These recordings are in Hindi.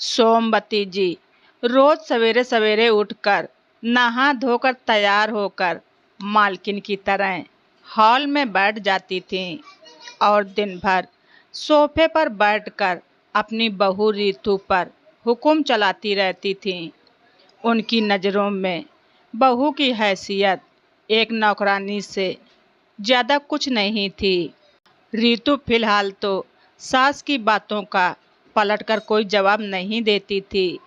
सोमवती जी रोज सवेरे सवेरे उठकर नहा धोकर तैयार होकर मालकिन की तरह हॉल में बैठ जाती थीं और दिन भर सोफे पर बैठकर अपनी बहू रीतू पर हुक्म चलाती रहती थीं। उनकी नज़रों में बहू की हैसियत एक नौकरानी से ज़्यादा कुछ नहीं थी। रीतू फिलहाल तो सास की बातों का पलटकर कोई जवाब नहीं देती थी,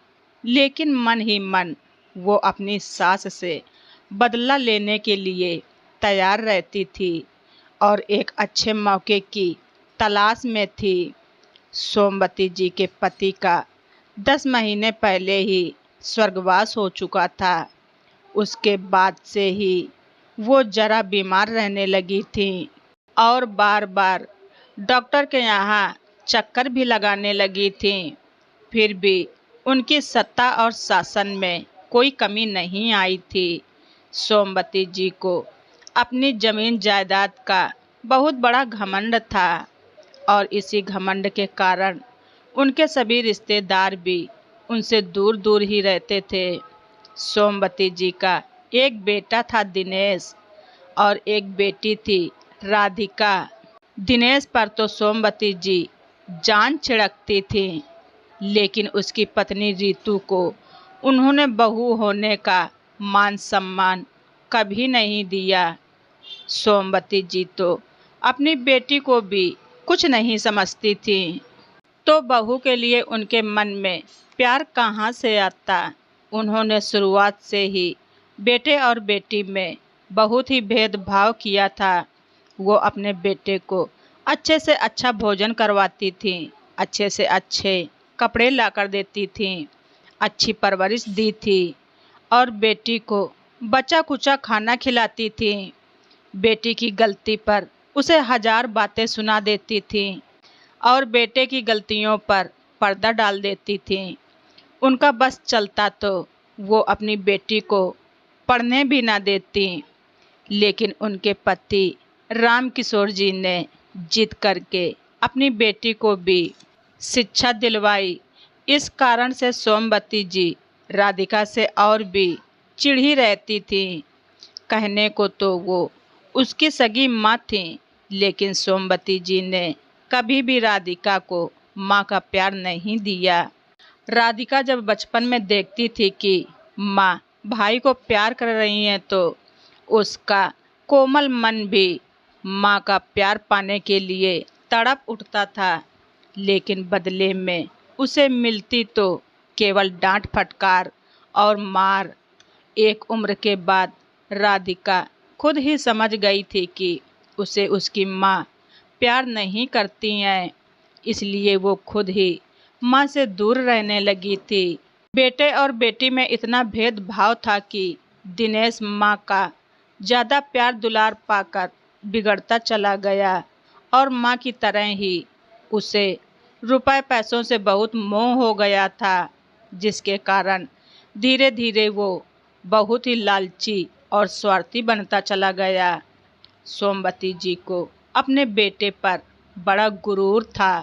लेकिन मन ही मन वो अपनी सास से बदला लेने के लिए तैयार रहती थी और एक अच्छे मौके की तलाश में थी। सोमवती जी के पति का 10 महीने पहले ही स्वर्गवास हो चुका था। उसके बाद से ही वो जरा बीमार रहने लगी थीं और बार बार डॉक्टर के यहाँ चक्कर भी लगाने लगी थीं। फिर भी उनकी सत्ता और शासन में कोई कमी नहीं आई थी। सोमवती जी को अपनी जमीन जायदाद का बहुत बड़ा घमंड था और इसी घमंड के कारण उनके सभी रिश्तेदार भी उनसे दूर दूर ही रहते थे। सोमवती जी का एक बेटा था दिनेश और एक बेटी थी राधिका। दिनेश पर तो सोमवती जी जान छिड़कती थी, लेकिन उसकी पत्नी रीतू को उन्होंने बहू होने का मान सम्मान कभी नहीं दिया। सोमवती जी तो अपनी बेटी को भी कुछ नहीं समझती थी, तो बहू के लिए उनके मन में प्यार कहाँ से आता। उन्होंने शुरुआत से ही बेटे और बेटी में बहुत ही भेदभाव किया था। वो अपने बेटे को अच्छे से अच्छा भोजन करवाती थीं, अच्छे से अच्छे कपड़े लाकर देती थीं, अच्छी परवरिश दी थी और बेटी को बचा कुचा खाना खिलाती थीं। बेटी की गलती पर उसे 1000 बातें सुना देती थीं और बेटे की गलतियों पर पर्दा डाल देती थीं। उनका बस चलता तो वो अपनी बेटी को पढ़ने भी ना देती, लेकिन उनके पति राम किशोर जी ने जिद करके अपनी बेटी को भी शिक्षा दिलवाई। इस कारण से सोमवती जी राधिका से और भी चिढ़ी रहती थीं। कहने को तो वो उसकी सगी माँ थीं, लेकिन सोमवती जी ने कभी भी राधिका को माँ का प्यार नहीं दिया। राधिका जब बचपन में देखती थी कि माँ भाई को प्यार कर रही हैं, तो उसका कोमल मन भी माँ का प्यार पाने के लिए तड़प उठता था, लेकिन बदले में उसे मिलती तो केवल डांट फटकार और मार। एक उम्र के बाद राधिका खुद ही समझ गई थी कि उसे उसकी माँ प्यार नहीं करती हैं, इसलिए वो खुद ही माँ से दूर रहने लगी थी। बेटे और बेटी में इतना भेदभाव था कि दिनेश माँ का ज़्यादा प्यार दुलार पाकर बिगड़ता चला गया और माँ की तरह ही उसे रुपए पैसों से बहुत मोह हो गया था, जिसके कारण धीरे धीरे वो बहुत ही लालची और स्वार्थी बनता चला गया। सोमवती जी को अपने बेटे पर बड़ा गुरूर था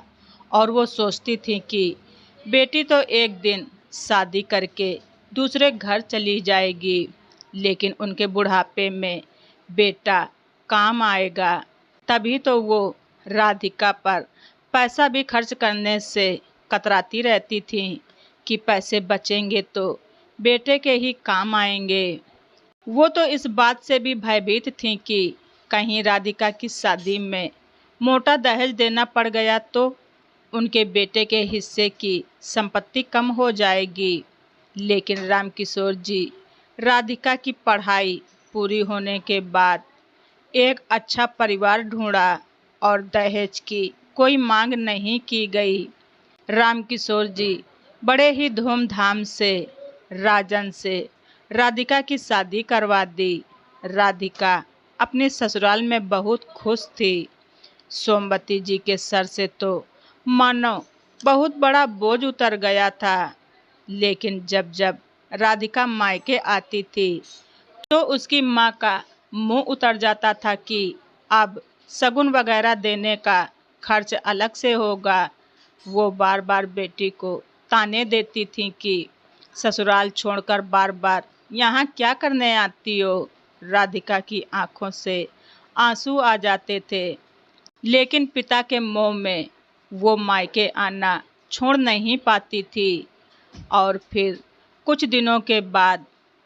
और वो सोचती थी कि बेटी तो एक दिन शादी करके दूसरे घर चली जाएगी, लेकिन उनके बुढ़ापे में बेटा काम आएगा। तभी तो वो राधिका पर पैसा भी खर्च करने से कतराती रहती थी कि पैसे बचेंगे तो बेटे के ही काम आएंगे। वो तो इस बात से भी भयभीत थी कि कहीं राधिका की शादी में मोटा दहेज देना पड़ गया तो उनके बेटे के हिस्से की संपत्ति कम हो जाएगी। लेकिन रामकिशोर जी राधिका की पढ़ाई पूरी होने के बाद एक अच्छा परिवार ढूंढा और दहेज की कोई मांग नहीं की गई। रामकिशोर जी बड़े ही धूमधाम से राजन से राधिका की शादी करवा दी। राधिका अपने ससुराल में बहुत खुश थी। सोमवती जी के सर से तो मानो बहुत बड़ा बोझ उतर गया था, लेकिन जब जब राधिका मायके आती थी तो उसकी माँ का मुंह उतर जाता था कि अब शगुन वगैरह देने का खर्च अलग से होगा। वो बार बार बेटी को ताने देती थीं कि ससुराल छोड़कर बार बार यहाँ क्या करने आती हो। राधिका की आंखों से आंसू आ जाते थे, लेकिन पिता के मोह में वो मायके आना छोड़ नहीं पाती थी। और फिर कुछ दिनों के बाद,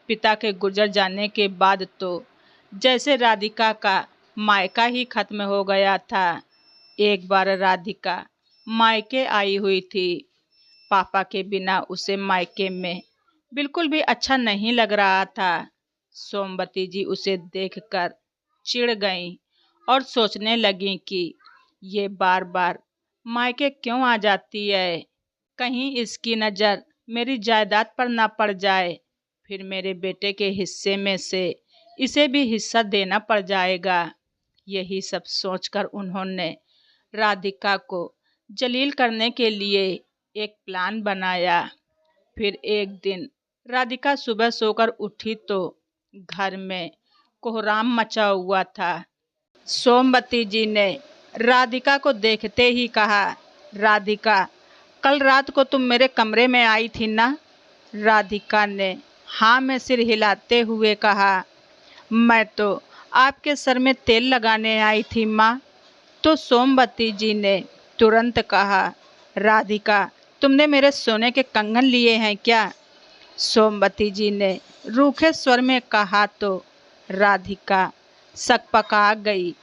पिता के गुजर जाने के बाद तो जैसे राधिका का मायका ही खत्म हो गया था। एक बार राधिका मायके आई हुई थी। पापा के बिना उसे मायके में बिल्कुल भी अच्छा नहीं लग रहा था। सोमवती जी उसे देखकर चिढ़ गईं और सोचने लगीं कि ये बार बार मायके क्यों आ जाती है। कहीं इसकी नज़र मेरी जायदाद पर ना पड़ जाए, फिर मेरे बेटे के हिस्से में से इसे भी हिस्सा देना पड़ जाएगा। यही सब सोचकर उन्होंने राधिका को जलील करने के लिए एक प्लान बनाया। फिर एक दिन राधिका सुबह सोकर उठी तो घर में कोहराम मचा हुआ था। सोमवती जी ने राधिका को देखते ही कहा, राधिका, कल रात को तुम मेरे कमरे में आई थी ना? राधिका ने हाँ में सिर हिलाते हुए कहा, मैं तो आपके सर में तेल लगाने आई थी माँ। तो सोमवती जी ने तुरंत कहा, राधिका, तुमने मेरे सोने के कंगन लिए हैं क्या? सोमवती जी ने रूखे स्वर में कहा तो राधिका सकपका गई।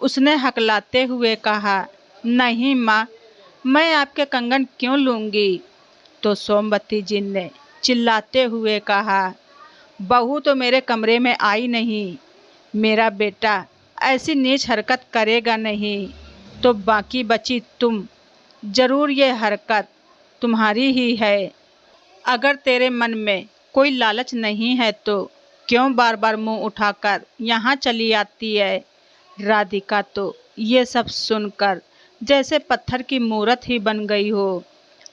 उसने हकलाते हुए कहा, नहीं माँ, मैं आपके कंगन क्यों लूँगी? तो सोमवती जी ने चिल्लाते हुए कहा, बहू तो मेरे कमरे में आई नहीं, मेरा बेटा ऐसी नीच हरकत करेगा नहीं, तो बाकी बची तुम, जरूर ये हरकत तुम्हारी ही है। अगर तेरे मन में कोई लालच नहीं है तो क्यों बार बार मुंह उठाकर यहाँ चली आती है? राधिका तो ये सब सुनकर जैसे पत्थर की मूरत ही बन गई हो।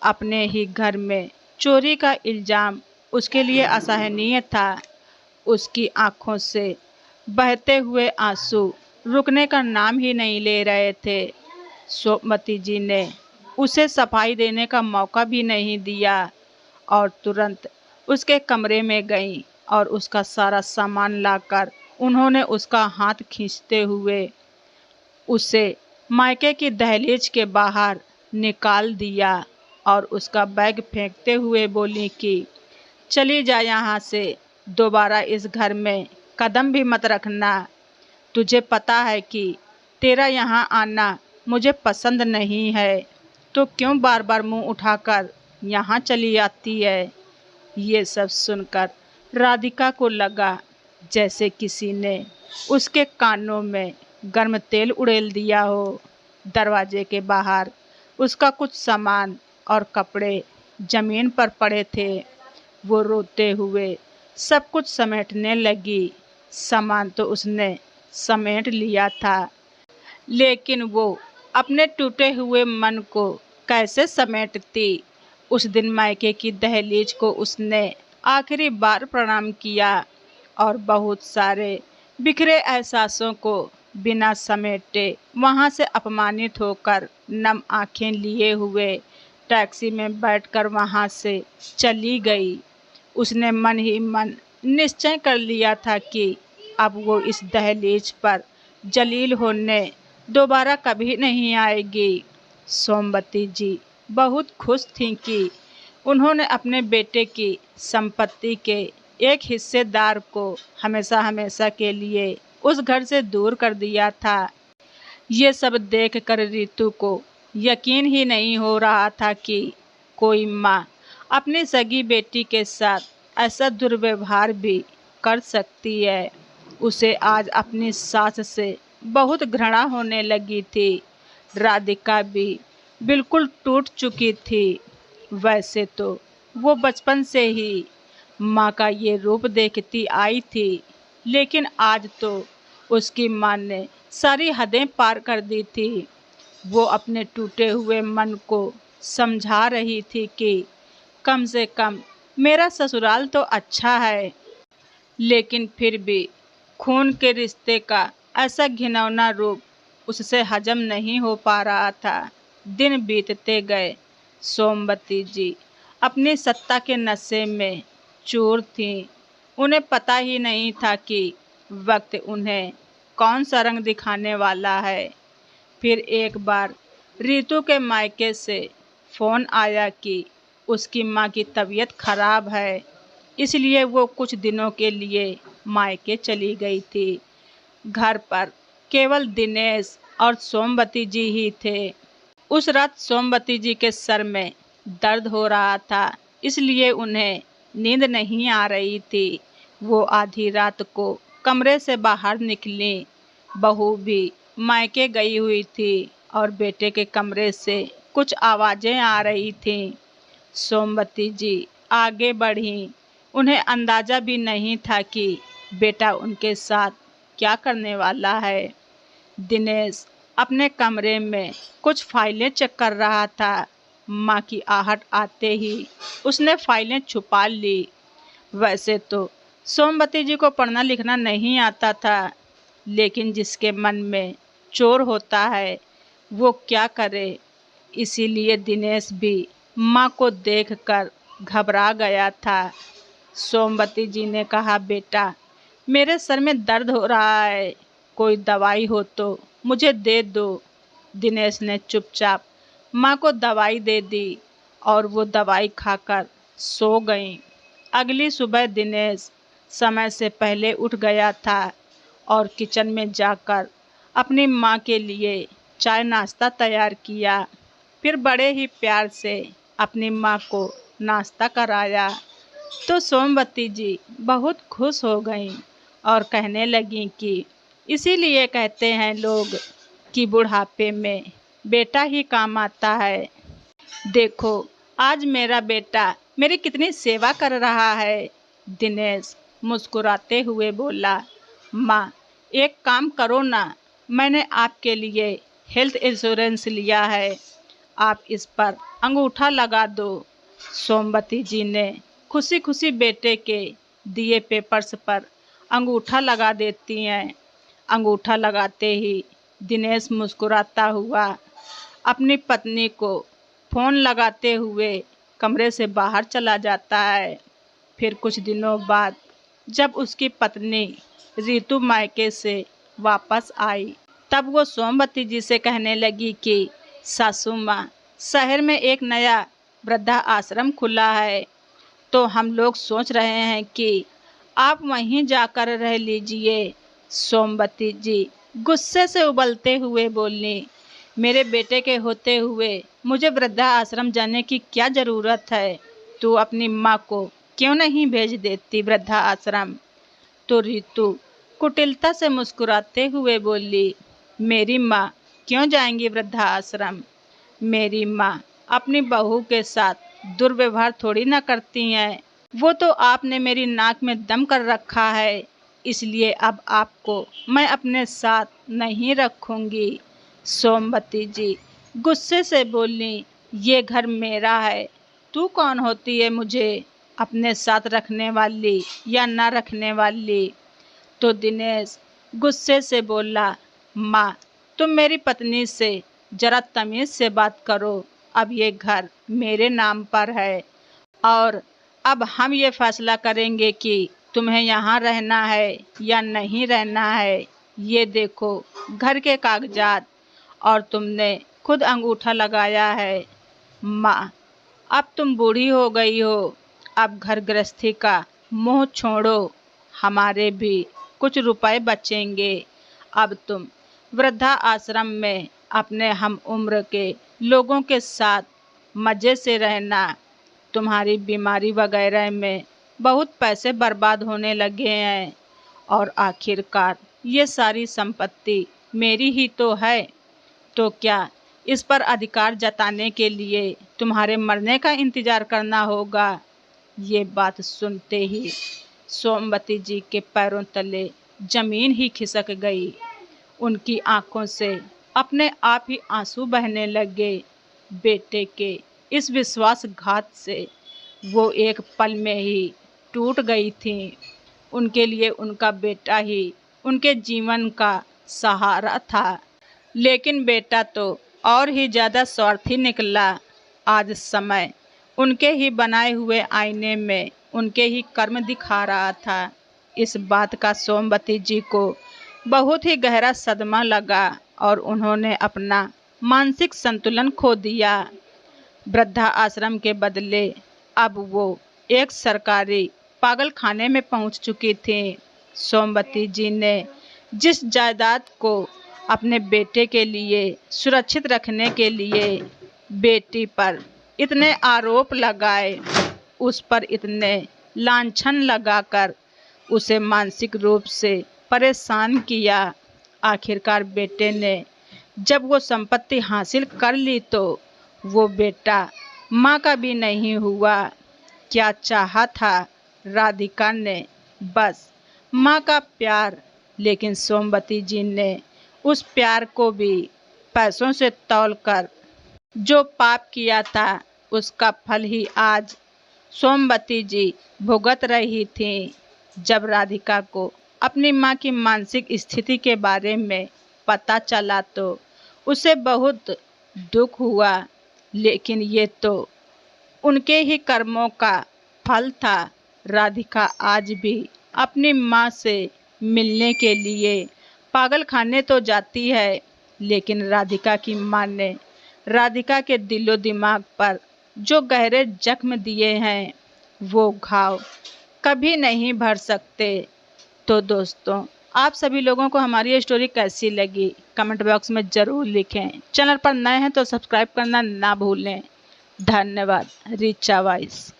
अपने ही घर में चोरी का इल्जाम उसके लिए असहनीय था। उसकी आंखों से बहते हुए आंसू रुकने का नाम ही नहीं ले रहे थे। सोमवती जी ने उसे सफाई देने का मौका भी नहीं दिया और तुरंत उसके कमरे में गईं और उसका सारा सामान लाकर उन्होंने उसका हाथ खींचते हुए उसे मायके की दहलीज के बाहर निकाल दिया और उसका बैग फेंकते हुए बोली कि चली जा यहाँ से, दोबारा इस घर में कदम भी मत रखना। तुझे पता है कि तेरा यहाँ आना मुझे पसंद नहीं है, तो क्यों बार बार मुंह उठाकर यहाँ चली आती है? ये सब सुनकर राधिका को लगा जैसे किसी ने उसके कानों में गर्म तेल उड़ेल दिया हो। दरवाजे के बाहर उसका कुछ सामान और कपड़े जमीन पर पड़े थे। वो रोते हुए सब कुछ समेटने लगी। सामान तो उसने समेट लिया था, लेकिन वो अपने टूटे हुए मन को कैसे समेटती? उस दिन मायके की दहलीज को उसने आखिरी बार प्रणाम किया और बहुत सारे बिखरे एहसासों को बिना समेटे वहाँ से अपमानित होकर नम आंखें लिए हुए टैक्सी में बैठकर वहाँ से चली गई। उसने मन ही मन निश्चय कर लिया था कि अब वो इस दहलीज पर जलील होने दोबारा कभी नहीं आएगी। सोमवती जी बहुत खुश थीं कि उन्होंने अपने बेटे की संपत्ति के एक हिस्सेदार को हमेशा हमेशा के लिए उस घर से दूर कर दिया था। ये सब देखकर रितु को यकीन ही नहीं हो रहा था कि कोई माँ अपनी सगी बेटी के साथ ऐसा दुर्व्यवहार भी कर सकती है। उसे आज अपनी सास से बहुत घृणा होने लगी थी। राधिका भी बिल्कुल टूट चुकी थी। वैसे तो वो बचपन से ही माँ का ये रूप देखती आई थी, लेकिन आज तो उसकी माँ ने सारी हदें पार कर दी थी। वो अपने टूटे हुए मन को समझा रही थी कि कम से कम मेरा ससुराल तो अच्छा है, लेकिन फिर भी खून के रिश्ते का ऐसा घिनौना रूप उससे हजम नहीं हो पा रहा था। दिन बीतते गए। सोमवती जी अपनी सत्ता के नशे में चूर थीं। उन्हें पता ही नहीं था कि वक्त उन्हें कौन सा रंग दिखाने वाला है। फिर एक बार रितु के मायके से फ़ोन आया कि उसकी माँ की तबीयत खराब है, इसलिए वो कुछ दिनों के लिए मायके चली गई थी। घर पर केवल दिनेश और सोमवती जी ही थे। उस रात सोमवती जी के सर में दर्द हो रहा था, इसलिए उन्हें नींद नहीं आ रही थी। वो आधी रात को कमरे से बाहर निकली। बहू भी मायके गई हुई थी और बेटे के कमरे से कुछ आवाज़ें आ रही थीं। सोमवती जी आगे बढ़ीं। उन्हें अंदाज़ा भी नहीं था कि बेटा उनके साथ क्या करने वाला है। दिनेश अपने कमरे में कुछ फाइलें चेक कर रहा था। माँ की आहट आते ही उसने फाइलें छुपा ली। वैसे तो सोमवती जी को पढ़ना लिखना नहीं आता था, लेकिन जिसके मन में चोर होता है वो क्या करे। इसीलिए दिनेश भी माँ को देखकर घबरा गया था। सोमवती जी ने कहा, बेटा मेरे सर में दर्द हो रहा है, कोई दवाई हो तो मुझे दे दो। दिनेश ने चुपचाप माँ को दवाई दे दी और वो दवाई खाकर सो गईं। अगली सुबह दिनेश समय से पहले उठ गया था और किचन में जाकर अपनी माँ के लिए चाय नाश्ता तैयार किया। फिर बड़े ही प्यार से अपनी माँ को नाश्ता कराया तो सोमवती जी बहुत खुश हो गईं और कहने लगीं कि इसीलिए कहते हैं लोग कि बुढ़ापे में बेटा ही काम आता है। देखो आज मेरा बेटा मेरी कितनी सेवा कर रहा है। दिनेश मुस्कुराते हुए बोला, माँ एक काम करो ना, मैंने आपके लिए हेल्थ इंश्योरेंस लिया है, आप इस पर अंगूठा लगा दो। सोमवती जी ने खुशी खुशी बेटे के दिए पेपर्स पर अंगूठा लगा देती हैं। अंगूठा लगाते ही दिनेश मुस्कुराता हुआ अपनी पत्नी को फ़ोन लगाते हुए कमरे से बाहर चला जाता है। फिर कुछ दिनों बाद जब उसकी पत्नी रितु मायके से वापस आई, तब वो सोमवती जी से कहने लगी कि सासू माँ, शहर में एक नया वृद्धा आश्रम खुला है, तो हम लोग सोच रहे हैं कि आप वहीं जाकर रह लीजिए। सोमवती जी गुस्से से उबलते हुए बोली, मेरे बेटे के होते हुए मुझे वृद्धा आश्रम जाने की क्या ज़रूरत है? तू अपनी माँ को क्यों नहीं भेज देती वृद्धा आश्रम? तो रितु कुटिलता से मुस्कुराते हुए बोली, मेरी माँ क्यों जाएंगी वृद्धा आश्रम? मेरी माँ अपनी बहू के साथ दुर्व्यवहार थोड़ी ना करती हैं। वो तो आपने मेरी नाक में दम कर रखा है, इसलिए अब आपको मैं अपने साथ नहीं रखूंगी। सोमवती जी गुस्से से बोली, ये घर मेरा है, तू कौन होती है मुझे अपने साथ रखने वाली या ना रखने वाली? तो दिनेश गुस्से से बोला, माँ तुम मेरी पत्नी से जरा तमीज़ से बात करो। अब ये घर मेरे नाम पर है और अब हम ये फैसला करेंगे कि तुम्हें यहाँ रहना है या नहीं रहना है। ये देखो घर के कागजात और तुमने खुद अंगूठा लगाया है। माँ अब तुम बूढ़ी हो गई हो, अब घर गृहस्थी का मोह छोड़ो, हमारे भी कुछ रुपए बचेंगे। अब तुम वृद्धा आश्रम में अपने हम उम्र के लोगों के साथ मज़े से रहना। तुम्हारी बीमारी वगैरह में बहुत पैसे बर्बाद होने लगे हैं और आखिरकार ये सारी संपत्ति मेरी ही तो है, तो क्या इस पर अधिकार जताने के लिए तुम्हारे मरने का इंतज़ार करना होगा? ये बात सुनते ही सोमवती जी के पैरों तले जमीन ही खिसक गई। उनकी आंखों से अपने आप ही आंसू बहने लगे। बेटे के इस विश्वासघात से वो एक पल में ही टूट गई थीं। उनके लिए उनका बेटा ही उनके जीवन का सहारा था, लेकिन बेटा तो और ही ज़्यादा स्वार्थी निकला। आज समय उनके ही बनाए हुए आईने में उनके ही कर्म दिखा रहा था। इस बात का सोमवती जी को बहुत ही गहरा सदमा लगा और उन्होंने अपना मानसिक संतुलन खो दिया। वृद्धा आश्रम के बदले अब वो एक सरकारी पागल खाने में पहुंच चुकी थी। सोमवती जी ने जिस जायदाद को अपने बेटे के लिए सुरक्षित रखने के लिए बेटी पर इतने आरोप लगाए, उस पर इतने लांछन लगाकर उसे मानसिक रूप से परेशान किया, आखिरकार बेटे ने जब वो संपत्ति हासिल कर ली तो वो बेटा माँ का भी नहीं हुआ। क्या चाहा था राधिका ने? बस माँ का प्यार, लेकिन सोमवती जी ने उस प्यार को भी पैसों से तौलकर जो पाप किया था उसका फल ही आज सोमवती जी भुगत रही थी। जब राधिका को अपनी माँ की मानसिक स्थिति के बारे में पता चला तो उसे बहुत दुख हुआ, लेकिन ये तो उनके ही कर्मों का फल था। राधिका आज भी अपनी माँ से मिलने के लिए पागल खाने तो जाती है, लेकिन राधिका की माँ ने राधिका के दिलो दिमाग पर जो गहरे जख्म दिए हैं वो घाव कभी नहीं भर सकते। तो दोस्तों, आप सभी लोगों को हमारी ये स्टोरी कैसी लगी कमेंट बॉक्स में ज़रूर लिखें। चैनल पर नए हैं तो सब्सक्राइब करना ना भूलें। धन्यवाद। रिचा वॉइस।